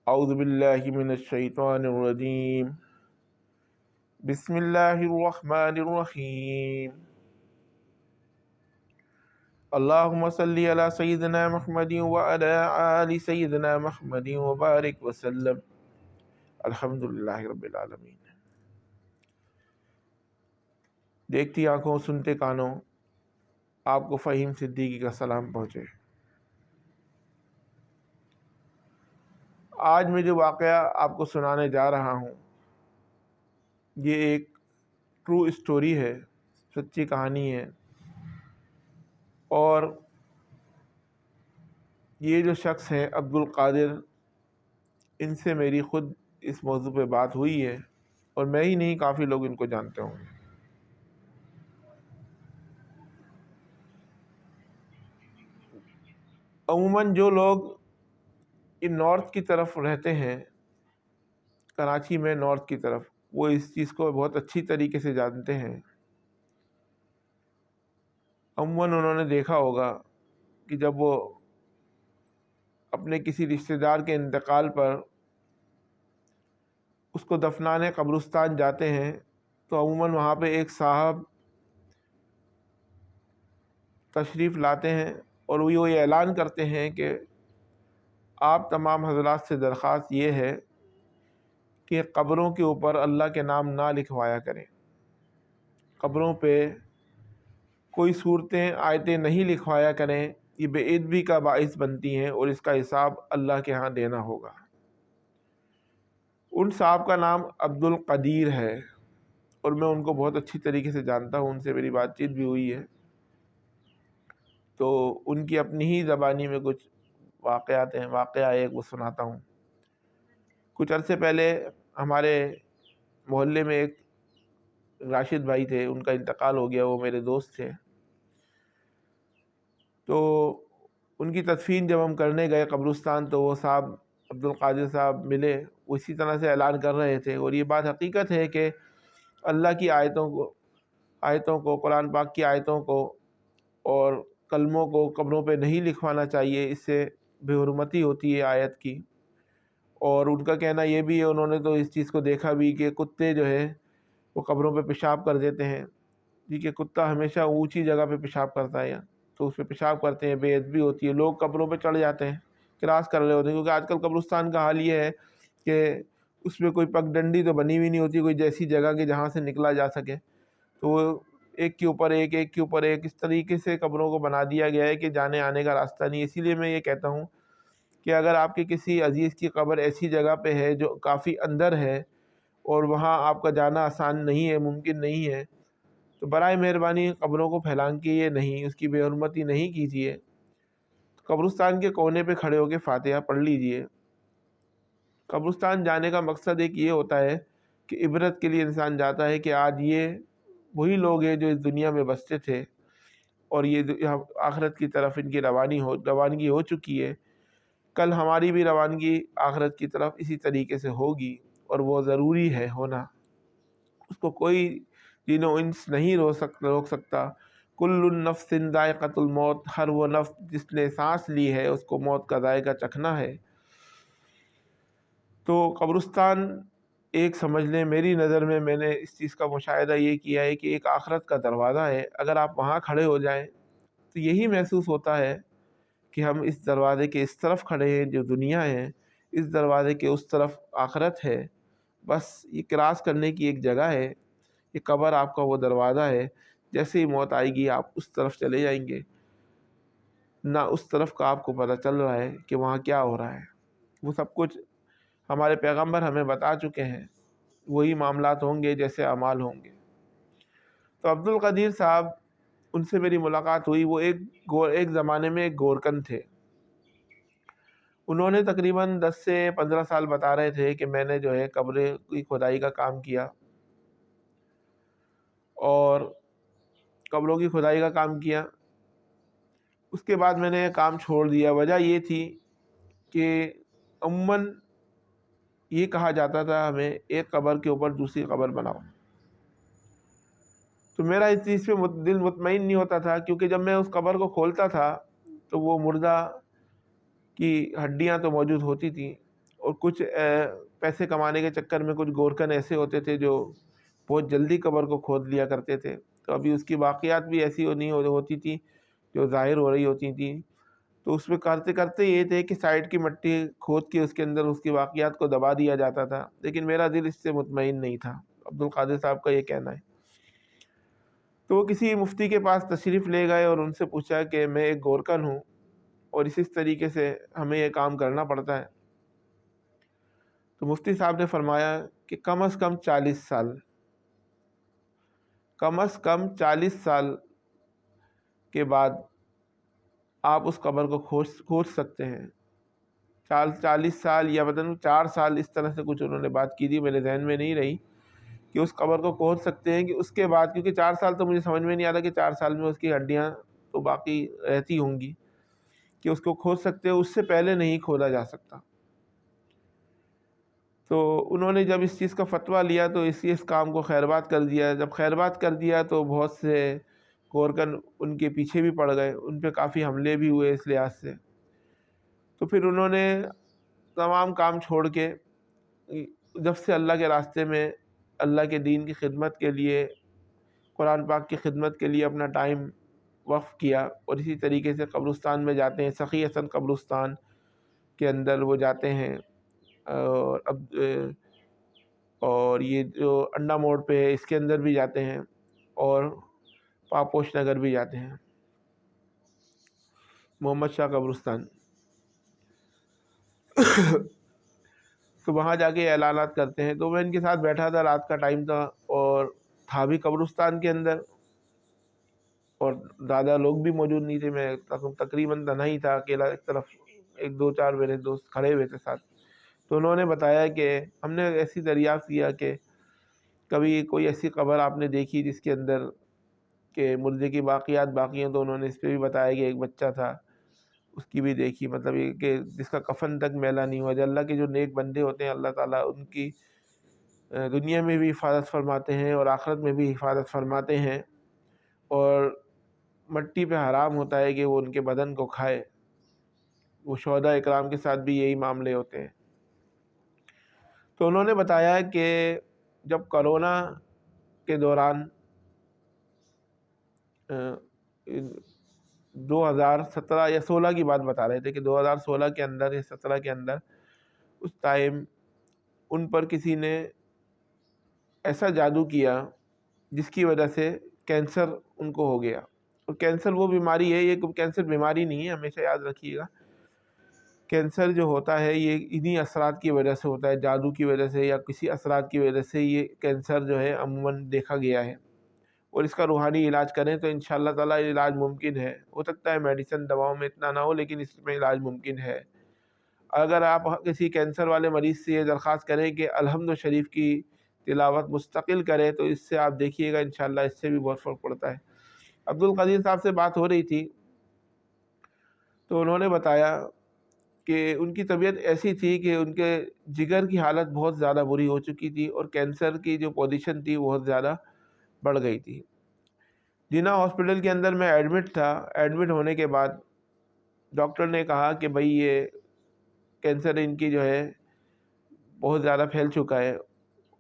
اعوذ باللہ من الشیطان الرجیم بسم اللہ الرحمن الرحیم اللہم صلی علی سیدنا محمد وعلی آل سیدنا محمد وبارک وسلم الحمدللہ رب العالمین۔ دیکھتی آنکھوں سنتے کانوں، آپ کو فہیم صدیقی کا سلام پہنچے۔ آج میں جو واقعہ آپ کو سنانے جا رہا ہوں یہ ایک ٹرو اسٹوری ہے، سچی کہانی ہے، اور یہ جو شخص ہیں عبد القادر، ان سے میری خود اس موضوع پہ بات ہوئی ہے، اور میں ہی نہیں کافی لوگ ان کو جانتے ہوں گے۔ عموماً جو لوگ ان نارتھ کی طرف رہتے ہیں، کراچی میں نارتھ کی طرف، وہ اس چیز کو بہت اچھی طریقے سے جانتے ہیں۔ عموماً انہوں نے دیکھا ہوگا کہ جب وہ اپنے کسی رشتہ دار کے انتقال پر اس کو دفنانے قبرستان جاتے ہیں تو عموماً وہاں پہ ایک صاحب تشریف لاتے ہیں اور وہ یہ اعلان کرتے ہیں کہ آپ تمام حضرات سے درخواست یہ ہے کہ قبروں کے اوپر اللہ کے نام نہ لکھوایا کریں، قبروں پہ کوئی صورتیں آیتیں نہیں لکھوایا کریں، یہ بے ادبی کا باعث بنتی ہیں اور اس کا حساب اللہ کے ہاں دینا ہوگا۔ ان صاحب کا نام عبد القدیر ہے، اور میں ان کو بہت اچھی طریقے سے جانتا ہوں، ان سے میری بات چیت بھی ہوئی ہے، تو ان کی اپنی ہی زبانی میں کچھ واقعات ہیں۔ واقعہ ایک وہ سناتا ہوں۔ کچھ عرصے پہلے ہمارے محلے میں ایک راشد بھائی تھے، ان کا انتقال ہو گیا، وہ میرے دوست تھے، تو ان کی تدفین جب ہم کرنے گئے قبرستان تو وہ صاحب عبد القادر صاحب ملے، وہ اسی طرح سے اعلان کر رہے تھے، اور یہ بات حقیقت ہے کہ اللہ کی آیتوں کو قرآن پاک کی آیتوں کو اور کلموں کو قبروں پہ نہیں لکھوانا چاہیے، اس سے بے حرمتی ہوتی ہے آیت کی۔ اور ان کا کہنا یہ بھی ہے، انہوں نے تو اس چیز کو دیکھا بھی کہ کتے جو ہے وہ قبروں پہ پیشاب کر دیتے ہیں، کہ کتا ہمیشہ اونچی جگہ پہ پیشاب کرتا ہے، تو اس پہ پیشاب کرتے ہیں، بے ادبی ہوتی ہے، لوگ قبروں پہ چڑھ جاتے ہیں، کراس کر رہے ہوتے ہیں، کیونکہ آج کل قبرستان کا حال یہ ہے کہ اس میں کوئی پگ ڈنڈی تو بنی ہوئی نہیں ہوتی، کوئی جیسی جگہ کہ جہاں سے نکلا جا سکے، تو وہ ایک کے اوپر ایک، ایک کے اوپر ایک، اس طریقے سے قبروں کو بنا دیا گیا ہے کہ جانے آنے کا راستہ نہیں۔ اسی لیے میں یہ کہتا ہوں کہ اگر آپ کے کسی عزیز کی قبر ایسی جگہ پہ ہے جو کافی اندر ہے اور وہاں آپ کا جانا آسان نہیں ہے، ممکن نہیں ہے، تو برائے مہربانی قبروں کو پھیلانکیے نہیں، اس کی بے حرمتی نہیں کیجیے، قبرستان کے کونے پہ کھڑے ہو کے فاتحہ پڑھ لیجئے۔ قبرستان جانے کا مقصد ایک یہ ہوتا ہے کہ عبرت کے لیے انسان جاتا ہے کہ آج یہ وہی لوگ ہیں جو اس دنیا میں بستے تھے، اور یہ آخرت کی طرف ان کی روانگی ہو چکی ہے، کل ہماری بھی روانگی آخرت کی طرف اسی طریقے سے ہوگی، اور وہ ضروری ہے ہونا، اس کو کوئی جن و انس نہیں روک سکتا۔ کل نفس ذائقۃ الموت، ہر وہ نفس جس نے سانس لی ہے اس کو موت کا ذائقہ چکھنا ہے۔ تو قبرستان ایک سمجھ لیں، میری نظر میں نے اس چیز کا مشاہدہ یہ کیا ہے کہ ایک آخرت کا دروازہ ہے۔ اگر آپ وہاں کھڑے ہو جائیں تو یہی محسوس ہوتا ہے کہ ہم اس دروازے کے اس طرف کھڑے ہیں جو دنیا ہے، اس دروازے کے اس طرف آخرت ہے، بس یہ کراس کرنے کی ایک جگہ ہے، یہ قبر آپ کا وہ دروازہ ہے، جیسے ہی موت آئے گی آپ اس طرف چلے جائیں گے، نہ اس طرف کا آپ کو پتہ چل رہا ہے کہ وہاں کیا ہو رہا ہے۔ وہ سب کچھ ہمارے پیغمبر ہمیں بتا چکے ہیں، وہی معاملات ہوں گے جیسے اعمال ہوں گے۔ تو عبد القدیر صاحب، ان سے میری ملاقات ہوئی، وہ ایک زمانے میں ایک گورکن تھے۔ انہوں نے تقریباً 10 سے 15 سال بتا رہے تھے کہ میں نے جو ہے قبر کی کھدائی کا کام کیا، اور قبروں کی کھدائی کا کام کیا، اس کے بعد میں نے کام چھوڑ دیا۔ وجہ یہ تھی کہ عموماً یہ کہا جاتا تھا ہمیں ایک قبر کے اوپر دوسری قبر بناؤ، تو میرا اس چیز پہ دل مطمئن نہیں ہوتا تھا، کیونکہ جب میں اس قبر کو کھولتا تھا تو وہ مردہ کی ہڈیاں تو موجود ہوتی تھیں، اور کچھ پیسے کمانے کے چکر میں کچھ گورکن ایسے ہوتے تھے جو بہت جلدی قبر کو کھود لیا کرتے تھے، تو ابھی اس کی باقیات بھی ایسی نہیں ہوتی تھی جو ظاہر ہو رہی ہوتی تھیں، تو اس میں کرتے کرتے یہ تھے کہ سائڈ کی مٹی کھود کے اس کے اندر اس کی واقعات کو دبا دیا جاتا تھا، لیکن میرا دل اس سے مطمئن نہیں تھا۔ عبد القادر صاحب کا یہ کہنا ہے۔ تو وہ کسی مفتی کے پاس تشریف لے گئے اور ان سے پوچھا کہ میں ایک گورکن ہوں اور اس طریقے سے ہمیں یہ کام کرنا پڑتا ہے۔ تو مفتی صاحب نے فرمایا کہ کم از کم 40 سال کے بعد آپ اس قبر کو کھود سکتے ہیں۔ 40 سال یا مطلب 4 سال، اس طرح سے کچھ انہوں نے بات کی تھی، میرے ذہن میں نہیں رہی کہ اس قبر کو کھود سکتے ہیں کہ اس کے بعد، کیونکہ 4 سال تو مجھے سمجھ میں نہیں آتا کہ 4 سال میں اس کی ہڈیاں تو باقی رہتی ہوں گی، کہ اس کو کھود سکتے ہیں، اس سے پہلے نہیں کھودا جا سکتا۔ تو انہوں نے جب اس چیز کا فتویٰ لیا تو اس کام کو خیرباد کر دیا۔ جب خیرباد کر دیا تو بہت سے گورکن ان کے پیچھے بھی پڑ گئے، ان پہ کافی حملے بھی ہوئے اس لحاظ سے۔ تو پھر انہوں نے تمام کام چھوڑ کے جب سے اللہ کے راستے میں، اللہ کے دین کی خدمت کے لیے، قرآن پاک کی خدمت کے لیے اپنا ٹائم وقف کیا، اور اسی طریقے سے قبرستان میں جاتے ہیں، سخی حسن قبرستان کے اندر وہ جاتے ہیں، اور یہ جو انڈا موڑ پہ ہے اس کے اندر بھی جاتے ہیں، اور پاپوش نگر بھی جاتے ہیں، محمد شاہ قبرستان۔ تو وہاں جا کے اعلانات کرتے ہیں۔ تو میں ان کے ساتھ بیٹھا تھا، رات کا ٹائم تھا، اور تھا بھی قبرستان کے اندر، اور زیادہ لوگ بھی موجود نہیں تھے، میں تقریباً تنہا ہی تھا، اکیلا۔ ایک طرف 1-2-4 میرے دوست کھڑے ہوئے تھے ساتھ۔ تو انہوں نے بتایا کہ ہم نے ایسی دریافت کیا کہ کبھی کوئی ایسی قبر آپ نے دیکھی جس کے اندر کہ مردے کی باقیات باقی ہیں؟ تو انہوں نے اس پہ بھی بتایا کہ ایک بچہ تھا، اس کی بھی دیکھی، مطلب یہ کہ جس کا کفن تک میلا نہیں ہوا۔ جو اللہ کے جو نیک بندے ہوتے ہیں، اللہ تعالیٰ ان کی دنیا میں بھی حفاظت فرماتے ہیں اور آخرت میں بھی حفاظت فرماتے ہیں، اور مٹی پہ حرام ہوتا ہے کہ وہ ان کے بدن کو کھائے۔ وہ شہداء اکرام کے ساتھ بھی یہی معاملے ہوتے ہیں۔ تو انہوں نے بتایا کہ جب کرونا کے دوران 2017 یا 16 کی بات بتا رہے تھے کہ 2016 کے اندر یا 17 کے اندر، اس ٹائم ان پر کسی نے ایسا جادو کیا جس کی وجہ سے کینسر ان کو ہو گیا۔ اور کینسر وہ بیماری ہے، یہ کینسر بیماری نہیں ہے، ہمیشہ یاد رکھیے گا۔ کینسر جو ہوتا ہے یہ انہی اثرات کی وجہ سے ہوتا ہے، جادو کی وجہ سے یا کسی اثرات کی وجہ سے یہ کینسر جو ہے عموماً دیکھا گیا ہے۔ اور اس کا روحانی علاج کریں تو انشاءاللہ تعالیٰ علاج ممکن ہے۔ ہو سکتا ہے میڈیسن دواؤں میں اتنا نہ ہو، لیکن اس میں علاج ممکن ہے۔ اگر آپ کسی کینسر والے مریض سے یہ درخواست کریں کہ الحمد شریف کی تلاوت مستقل کرے، تو اس سے آپ دیکھیے گا انشاءاللہ اس سے بھی بہت فرق پڑتا ہے۔ عبد القادر صاحب سے بات ہو رہی تھی تو انہوں نے بتایا کہ ان کی طبیعت ایسی تھی کہ ان کے جگر کی حالت بہت زیادہ بری ہو چکی تھی، اور کینسر کی جو پوزیشن تھی بہت زیادہ بڑھ گئی تھی۔ جنا ہاسپٹل کے اندر میں ایڈمٹ تھا۔ ایڈمٹ ہونے کے بعد ڈاکٹر نے کہا کہ بھئی یہ کینسر ان کی جو ہے بہت زیادہ پھیل چکا ہے،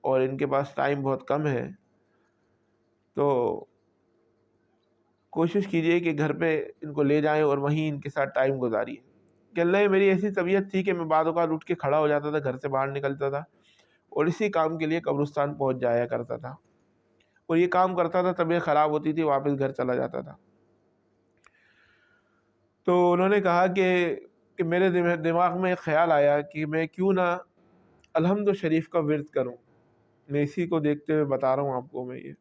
اور ان کے پاس ٹائم بہت کم ہے، تو کوشش کیجئے کہ گھر پہ ان کو لے جائیں اور وہیں ان کے ساتھ ٹائم گزاریے۔ کہ اللہ، میری ایسی طبیعت تھی کہ میں بعض اوقات اٹھ کے کھڑا ہو جاتا تھا، گھر سے باہر نکلتا تھا، اور اسی کام کے لیے قبرستان پہنچ جایا کرتا تھا، اور یہ کام کرتا تھا، طبیعت خراب ہوتی تھی، واپس گھر چلا جاتا تھا۔ تو انہوں نے کہا کہ میرے دماغ میں ایک خیال آیا کہ میں کیوں نہ الحمد شریف کا ورد کروں۔ میں اسی کو دیکھتے ہوئے بتا رہا ہوں آپ کو میں یہ۔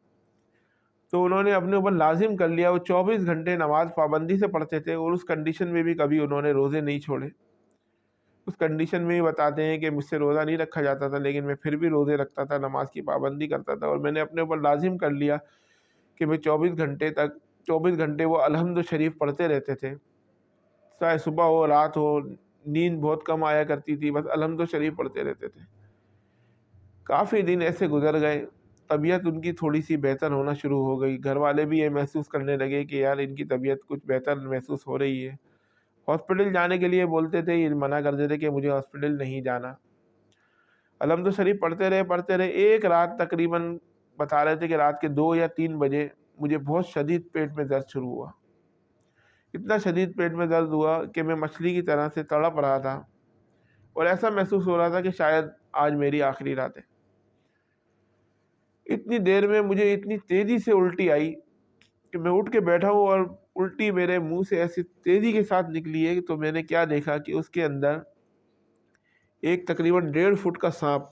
تو انہوں نے اپنے اوپر لازم کر لیا۔ وہ 24 گھنٹے نماز پابندی سے پڑھتے تھے، اور اس کنڈیشن میں بھی کبھی انہوں نے روزے نہیں چھوڑے۔ اس کنڈیشن میں ہی بتاتے ہیں کہ مجھ سے روزہ نہیں رکھا جاتا تھا، لیکن میں پھر بھی روزے رکھتا تھا، نماز کی پابندی کرتا تھا، اور میں نے اپنے اوپر لازم کر لیا کہ میں 24 گھنٹے وہ الحمد شریف پڑھتے رہتے تھے، چاہے صبح ہو رات ہو، نیند بہت کم آیا کرتی تھی، بس الحمد شریف پڑھتے رہتے تھے۔ کافی دن ایسے گزر گئے، طبیعت ان کی تھوڑی سی بہتر ہونا شروع ہو گئی۔ گھر والے بھی یہ محسوس کرنے لگے کہ یار ان کی طبیعت کچھ بہتر محسوس ہو رہی ہے۔ ہاسپٹل جانے کے لیے بولتے تھے، یہ منع کرتے تھے کہ مجھے ہاسپٹل نہیں جانا۔ الحمد شریف پڑھتے رہے ایک رات تقریباً بتا رہے تھے کہ رات کے 2 یا 3 بجے مجھے بہت شدید پیٹ میں درد شروع ہوا، اتنا شدید پیٹ میں درد ہوا کہ میں مچھلی کی طرح سے تڑپ رہا تھا، اور ایسا محسوس ہو رہا تھا کہ شاید آج میری آخری رات ہے۔ اتنی دیر میں مجھے اتنی تیزی سے الٹی آئی کہ میں اٹھ کے بیٹھا ہوں، اور الٹی میرے منہ سے ایسی تیزی کے ساتھ نکلی ہے، تو میں نے کیا دیکھا کہ اس کے اندر ایک تقریباً 1.5 فٹ کا سانپ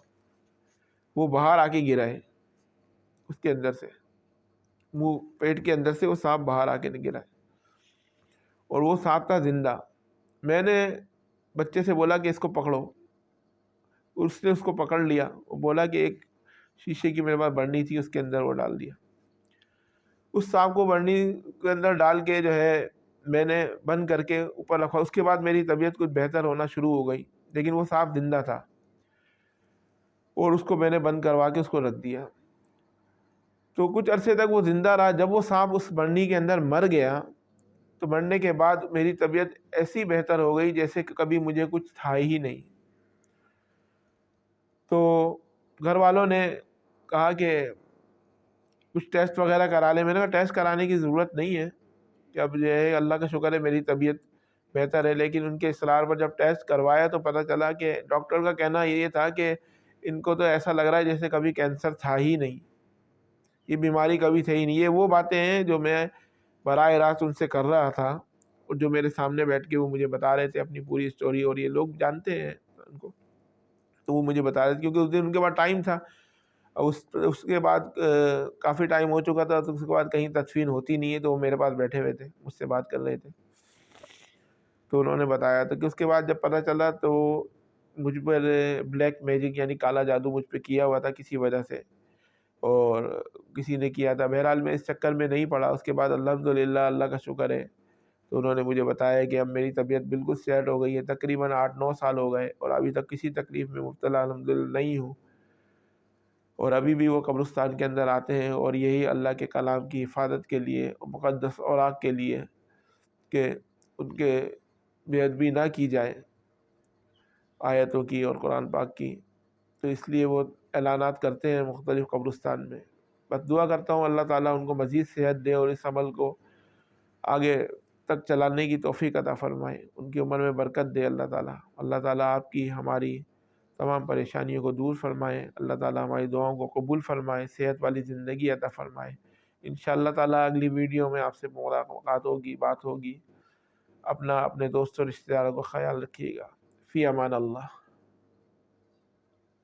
وہ باہر آ کے گرا ہے، اس کے اندر سے، منہ پیٹ کے اندر سے وہ سانپ باہر آ کے گرا ہے، اور وہ سانپ تھا زندہ۔ میں نے بچے سے بولا کہ اس کو پکڑو، اس نے اس کو پکڑ لیا، وہ بولا کہ ایک شیشے کی میرے پاس برنی تھی، اس کے اندر وہ ڈال دیا۔ اس سانپ کو برنی کے اندر ڈال کے جو ہے میں نے بند کر کے اوپر رکھا۔ اس کے بعد میری طبیعت کچھ بہتر ہونا شروع ہو گئی، لیکن وہ سانپ زندہ تھا، اور اس کو میں نے بند کروا کے اس کو رکھ دیا۔ تو کچھ عرصے تک وہ زندہ رہا۔ جب وہ سانپ اس برنی کے اندر مر گیا تو مرنے کے بعد میری طبیعت ایسی بہتر ہو گئی جیسے کہ کبھی مجھے کچھ تھا ہی نہیں۔ تو گھر والوں نے کہا کہ کچھ ٹیسٹ وغیرہ کرا لیں۔ میں نے کہا ٹیسٹ کرانے کی ضرورت نہیں ہے، کہ اب جو ہے اللہ کا شکر ہے میری طبیعت بہتر ہے، لیکن ان کے اصرار پر جب ٹیسٹ کروایا تو پتہ چلا کہ ڈاکٹر کا کہنا یہ تھا کہ ان کو تو ایسا لگ رہا ہے جیسے کبھی کینسر تھا ہی نہیں، یہ بیماری کبھی تھی ہی نہیں۔ یہ وہ باتیں ہیں جو میں براہ راست ان سے کر رہا تھا، اور جو میرے سامنے بیٹھ کے وہ مجھے بتا رہے تھے اپنی پوری اسٹوری، اور یہ لوگ جانتے ہیں ان کو، تو وہ مجھے بتا رہے تھے کیونکہ اس دن ان کے پاس ٹائم تھا۔ اس کے بعد کافی ٹائم ہو چکا تھا، تو اس کے بعد کہیں تدفین ہوتی نہیں ہے، تو وہ میرے پاس بیٹھے ہوئے تھے، مجھ سے بات کر رہے تھے، تو انہوں نے بتایا تھا کہ اس کے بعد جب پتہ چلا تو مجھ پر بلیک میجک یعنی کالا جادو مجھ پہ کیا ہوا تھا کسی وجہ سے، اور کسی نے کیا تھا۔ بہرحال میں اس چکر میں نہیں پڑا۔ اس کے بعد الحمدللہ اللہ کا شکر ہے، تو انہوں نے مجھے بتایا کہ اب میری طبیعت بالکل سیٹ ہو گئی ہے، تقریباً 8-9 سال ہو گئے، اور ابھی تک کسی تکلیف میں مبتلا الحمدللہ نہیں ہوں، اور ابھی بھی وہ قبرستان کے اندر آتے ہیں، اور یہی اللہ کے کلام کی حفاظت کے لیے اور مقدس اوراق کے لیے کہ ان کے بے ادبی نہ کی جائے آیتوں کی اور قرآن پاک کی، تو اس لیے وہ اعلانات کرتے ہیں مختلف قبرستان میں۔ بس دعا کرتا ہوں اللہ تعالیٰ ان کو مزید صحت دے، اور اس عمل کو آگے تک چلانے کی توفیق عطا فرمائے، ان کی عمر میں برکت دے اللہ تعالیٰ۔ اللہ تعالیٰ آپ کی ہماری تمام پریشانیوں کو دور فرمائے، اللہ تعالیٰ ہماری دعاؤں کو قبول فرمائے، صحت والی زندگی عطا فرمائے۔ انشاءاللہ تعالیٰ اگلی ویڈیو میں آپ سے ملاقات ہوگی، بات ہوگی۔ اپنے دوستوں رشتہ داروں کو خیال رکھیے گا۔ فی امان اللہ۔